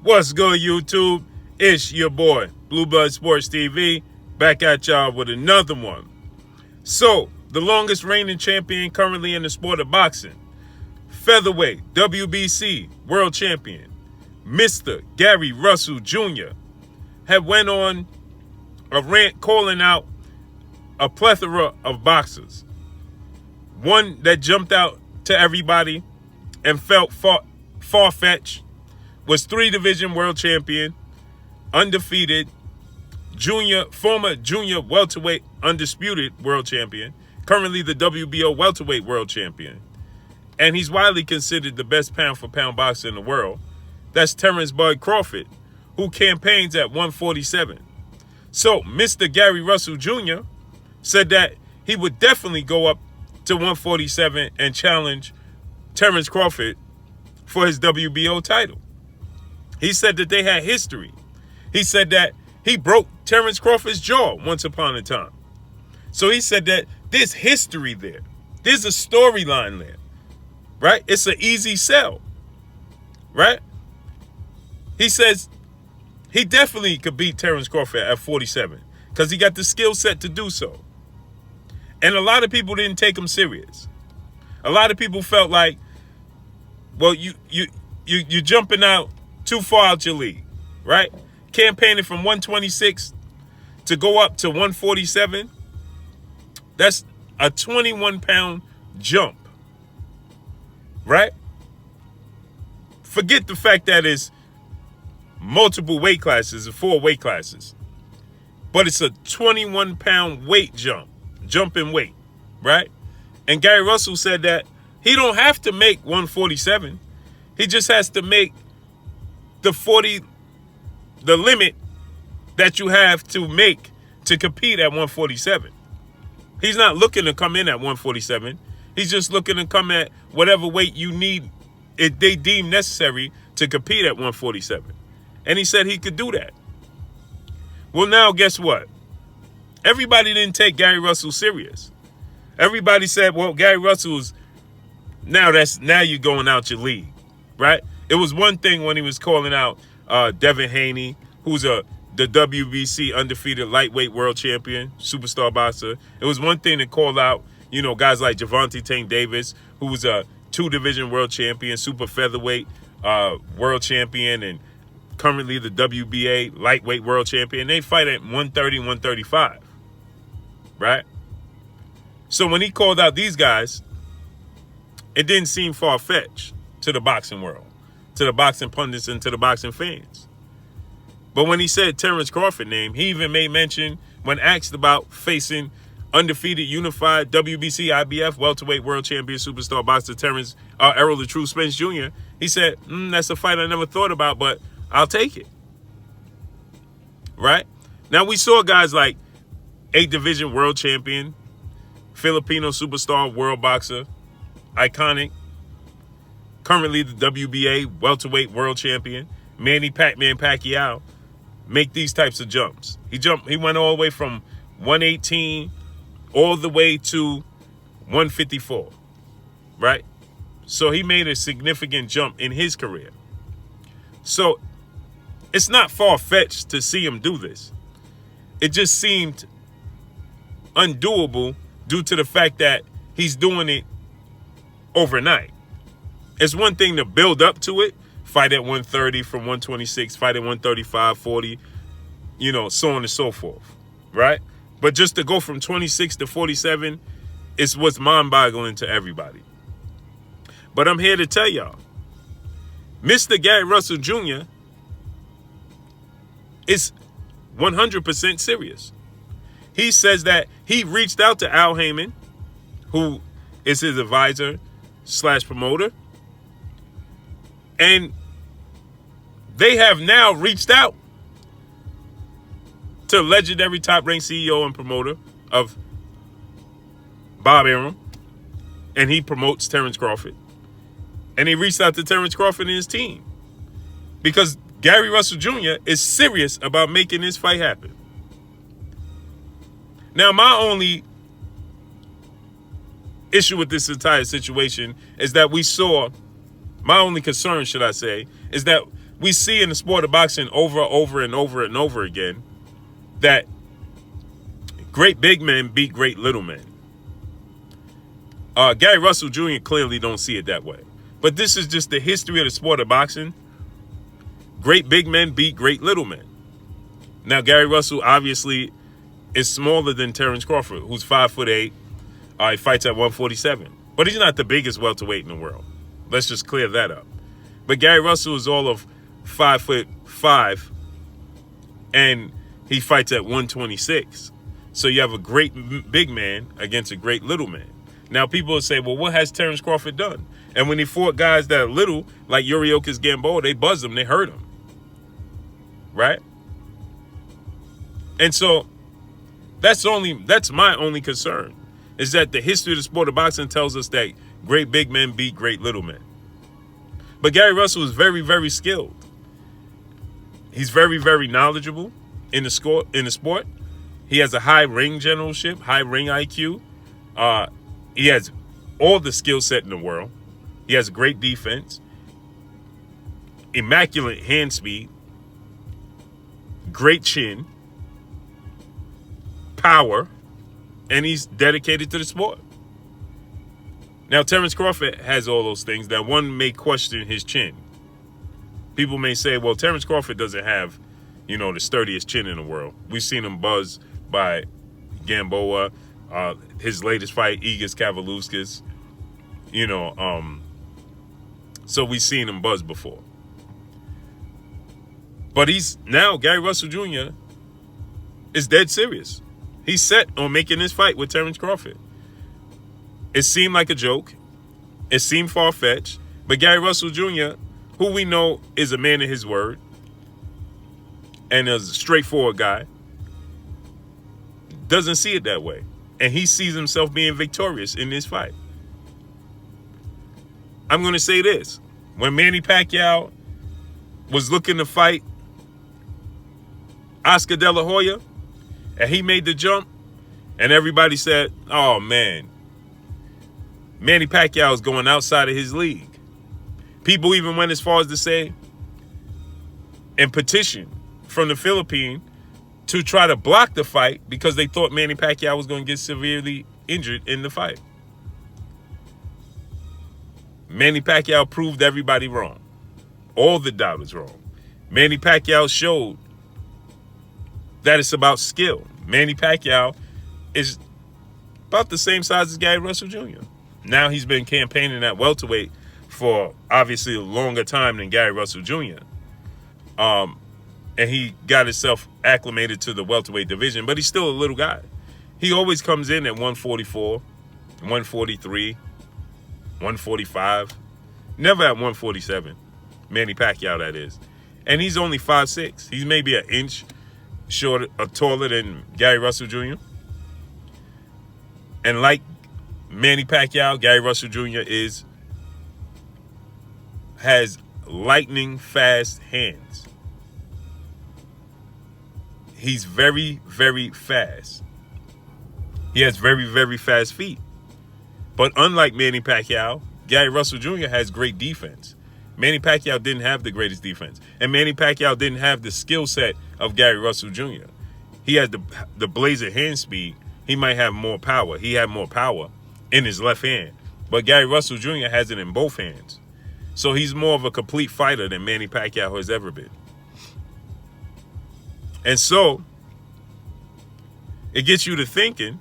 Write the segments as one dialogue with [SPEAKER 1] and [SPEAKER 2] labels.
[SPEAKER 1] What's good, YouTube? It's your boy, Blue Blood Sports TV, back at y'all with another one. So, the longest reigning champion currently in the sport of boxing, featherweight WBC world champion, Mr. Gary Russell Jr., had went on a rant calling out a plethora of boxers. One that jumped out to everybody and felt far-fetched was 3-division world champion, undefeated, former junior welterweight undisputed world champion, currently the WBO welterweight world champion. And he's widely considered the best pound-for-pound boxer in the world. That's Terence Crawford, who campaigns at 147. So Mr. Gary Russell Jr. said that he would definitely go up to 147 and challenge Terence Crawford for his WBO title. He said that they had history. He said that he broke Terence Crawford's jaw once upon a time. So he said that there's history there. There's a storyline there, right? It's an easy sell, right? He says he definitely could beat Terence Crawford at 47 because he got the skill set to do so. And a lot of people didn't take him serious. A lot of people felt like, well, you're jumping out too far out your league, right? Campaigning from 126 to go up to 147, that's a 21-pound jump, right? Forget the fact that it's multiple weight classes, 4 weight classes, but it's a 21-pound weight jump in weight, right? And Gary Russell said that he don't have to make 147. He just has to make the limit that you have to make to compete at 147. He's not looking to come in at 147. He's just looking to come at whatever weight you need, if they deem necessary, to compete at 147. And he said he could do that. Well, now guess what? Everybody didn't take Gary Russell serious. Everybody said, well, Gary Russell's now you're going out your league, right? It was one thing when he was calling out Devin Haney, who's the WBC undefeated lightweight world champion, superstar boxer. It was one thing to call out, guys like Gervonta Tank Davis, who was a 2-division world champion, super featherweight world champion, and currently the WBA lightweight world champion. They fight at 130, 135, right? So when he called out these guys, it didn't seem far-fetched to the boxing world, to the boxing pundits, and to the boxing fans. But when he said Terence Crawford name, he even made mention when asked about facing undefeated, unified WBC, IBF, welterweight world champion, superstar boxer Terence Errol the True Spence Jr. He said, that's a fight I never thought about, but I'll take it. Right? Now, we saw guys like 8-division world champion, Filipino superstar world boxer, iconic, currently the WBA welterweight world champion, Manny Pac-Man Pacquiao, make these types of jumps. He went all the way from 118 all the way to 154, right? So he made a significant jump in his career. So it's not far-fetched to see him do this. It just seemed undoable due to the fact that he's doing it overnight. It's one thing to build up to it, fight at 130 from 126, fight at 135, 40, so on and so forth, right? But just to go from 26 to 47 is what's mind-boggling to everybody. But I'm here to tell y'all, Mr. Gary Russell Jr. is 100% serious. He says that he reached out to Al Heyman, who is his advisor / promoter, and they have now reached out to legendary top-ranked CEO and promoter of Bob Arum, and he promotes Terence Crawford. And he reached out to Terence Crawford and his team because Gary Russell Jr. is serious about making this fight happen. Now, my only issue with this entire situation is that my only concern, should I say, is that we see in the sport of boxing over and over again that great big men beat great little men. Gary Russell Jr. clearly don't see it that way. But this is just the history of the sport of boxing. Great big men beat great little men. Now, Gary Russell obviously is smaller than Terence Crawford, who's 5'8". He fights at 147. But he's not the biggest welterweight in the world. Let's just clear that up. But Gary Russell is all of 5'5", and he fights at 126. So you have a great big man against a great little man. Now, people will say, well, what has Terence Crawford done? And when he fought guys that are little, like Yuriorkis Gamboa, they buzzed him, they hurt him. Right? And so that's my only concern, is that the history of the sport of boxing tells us that great big men beat great little men. But Gary Russell is very, very skilled. He's very, very knowledgeable in the sport. He has a high ring generalship, high ring IQ. He has all the skill set in the world. He has great defense, immaculate hand speed, great chin, power, and he's dedicated to the sport. Now, Terence Crawford has all those things. That one may question his chin. People may say, well, Terence Crawford doesn't have, the sturdiest chin in the world. We've seen him buzzed by Gamboa, his latest fight, Igis Kavaluskas. So we've seen him buzz before. But Gary Russell Jr. is dead serious. He's set on making this fight with Terence Crawford. It seemed like a joke. It seemed far-fetched. But Gary Russell Jr., who we know is a man of his word and is a straightforward guy, doesn't see it that way. And he sees himself being victorious in this fight. I'm going to say this. When Manny Pacquiao was looking to fight Oscar De La Hoya, and he made the jump, and everybody said, oh, man, Manny Pacquiao is going outside of his league. People even went as far as to say and petition from the Philippines to try to block the fight because they thought Manny Pacquiao was going to get severely injured in the fight. Manny Pacquiao proved everybody wrong. All the doubters wrong. Manny Pacquiao showed that it's about skill. Manny Pacquiao is about the same size as Gary Russell Jr. Now he's been campaigning at welterweight for obviously a longer time than Gary Russell Jr. And he got himself acclimated to the welterweight division, but he's still a little guy. He always comes in at 144, 143, 145, never at 147. Manny Pacquiao, that is. And he's only 5'6". He's maybe an inch shorter, taller than Gary Russell Jr. And like Manny Pacquiao, Gary Russell Jr. has lightning fast hands. He's very, very fast. He has very, very fast feet. But unlike Manny Pacquiao, Gary Russell Jr. has great defense. Manny Pacquiao didn't have the greatest defense. And Manny Pacquiao didn't have the skill set of Gary Russell Jr. He had the blazer hand speed. He might have more power. He had more power in his left hand. But Gary Russell Jr. has it in both hands. So he's more of a complete fighter than Manny Pacquiao has ever been. And so it gets you to thinking,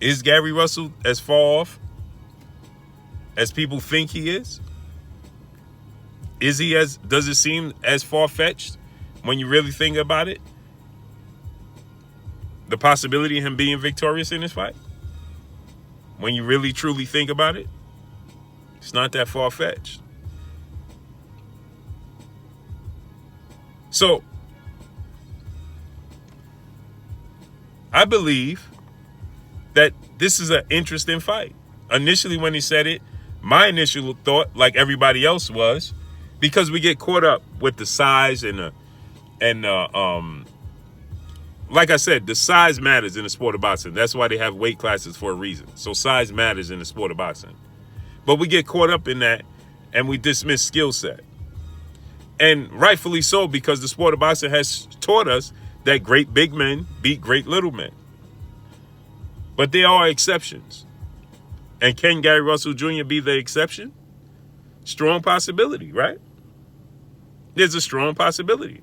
[SPEAKER 1] is Gary Russell as far off as people think he is? Does it seem as far-fetched when you really think about it? The possibility of him being victorious in this fight? When you really truly think about it, it's not that far-fetched. So, I believe that this is an interesting fight. Initially, when he said it, my initial thought, like everybody else, was because we get caught up with the size and like I said, the size matters in the sport of boxing. That's why they have weight classes for a reason. So size matters in the sport of boxing. But we get caught up in that and we dismiss skill set. And rightfully so, because the sport of boxing has taught us that great big men beat great little men. But there are exceptions. And can Gary Russell Jr. be the exception? Strong possibility, right? There's a strong possibility.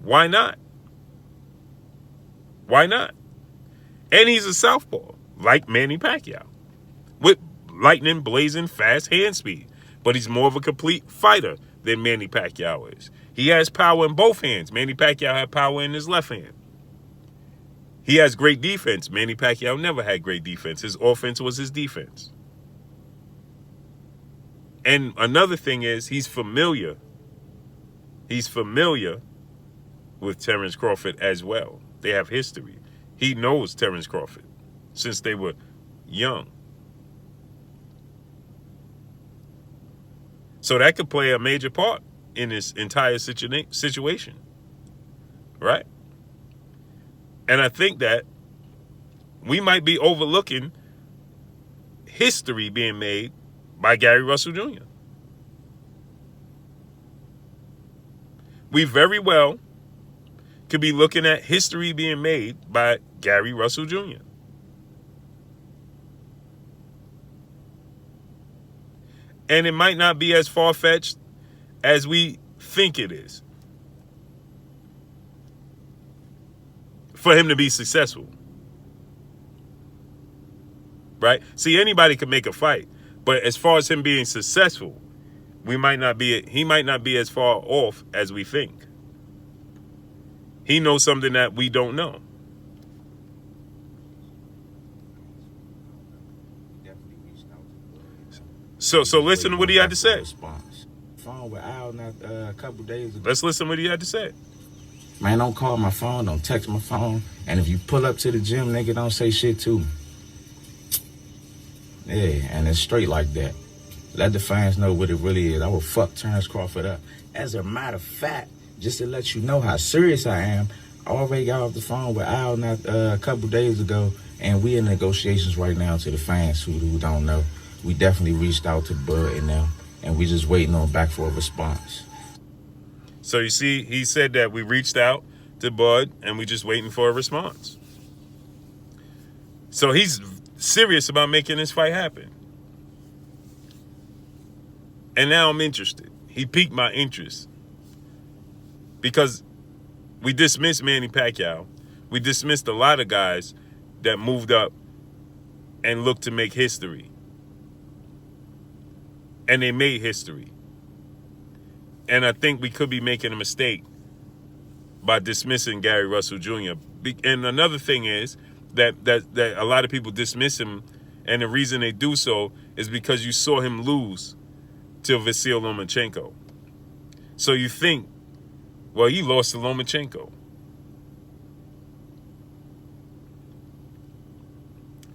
[SPEAKER 1] Why not? Why not? And he's a southpaw, like Manny Pacquiao, with lightning, blazing, fast hand speed. But he's more of a complete fighter than Manny Pacquiao is. He has power in both hands. Manny Pacquiao had power in his left hand. He has great defense. Manny Pacquiao never had great defense. His offense was his defense. And another thing is he's familiar. He's familiar with Terence Crawford as well. They have history. He knows Terence Crawford since they were young. So that could play a major part in this entire situation, right? And I think that we might be overlooking history being made by Gary Russell Jr. We very well could be looking at history being made by Gary Russell Jr. And it might not be as far-fetched as we think it is for him to be successful. Right? See, anybody could make a fight. But as far as him being successful, he might not be as far off as we think. He knows something that we don't know. So listen to what he had to say.
[SPEAKER 2] Phone with Al not a couple days ago.
[SPEAKER 1] Let's listen to what he had to say.
[SPEAKER 2] Man, don't call my phone, don't text my phone, and if you pull up to the gym, nigga, don't say shit to me. Yeah, and it's straight like that. Let the fans know what it really is. I will fuck Terence Crawford up. As a matter of fact, just to let you know how serious I am, I already got off the phone with Al not a couple days ago, and we in negotiations right now. To the fans who don't know, we definitely reached out to Bud and them, and we just waiting on back for a response.
[SPEAKER 1] So you see, he said that we reached out to Bud, and we just waiting for a response. So he's serious about making this fight happen. And now I'm interested. He piqued my interest. Because we dismissed Manny Pacquiao. We dismissed a lot of guys that moved up and looked to make history. And they made history. And I think we could be making a mistake by dismissing Gary Russell Jr. And another thing is that a lot of people dismiss him, and the reason they do so is because you saw him lose to Vasyl Lomachenko. So you think, well, he lost to Lomachenko.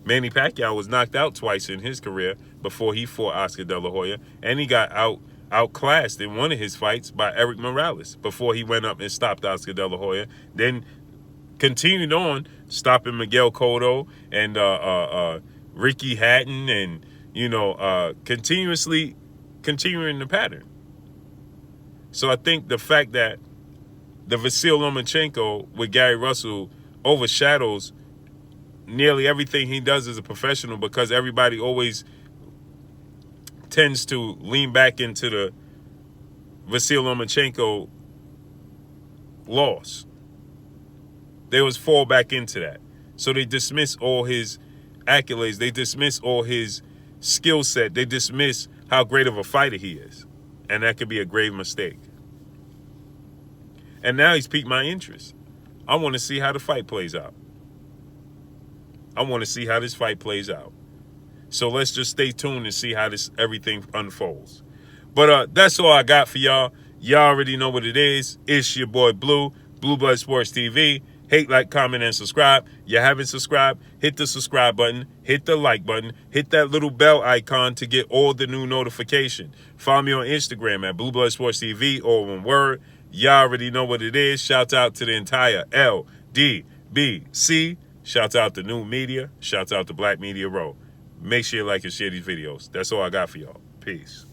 [SPEAKER 1] Manny Pacquiao was knocked out twice in his career before he fought Oscar De La Hoya, and he got outclassed in one of his fights by Eric Morales before he went up and stopped Oscar De La Hoya. Then continued on stopping Miguel Cotto and Ricky Hatton, and continuing the pattern. So I think the fact that the Vasyl Lomachenko with Gary Russell overshadows nearly everything he does as a professional, because everybody always tends to lean back into the Vasyl Lomachenko loss. They always fall back into that. So they dismiss all his accolades. They dismiss all his skill set. They dismiss how great of a fighter he is. And that could be a grave mistake. And now he's piqued my interest. I want to see how the fight plays out. I want to see how this fight plays out. So let's just stay tuned and see how everything unfolds. But that's all I got for y'all. Y'all already know what it is. It's your boy Blue, Blue Blood Sports TV. Hate, like, comment, and subscribe. You haven't subscribed, hit the subscribe button, hit the like button, hit that little bell icon to get all the new notification. Follow me on Instagram at Blue Blood Sports TV, all one word. Y'all already know what it is. Shout out to the entire LDBC. Shout out to New Media. Shout out to Black Media Row. Make sure you like and share these videos. That's all I got for y'all. Peace.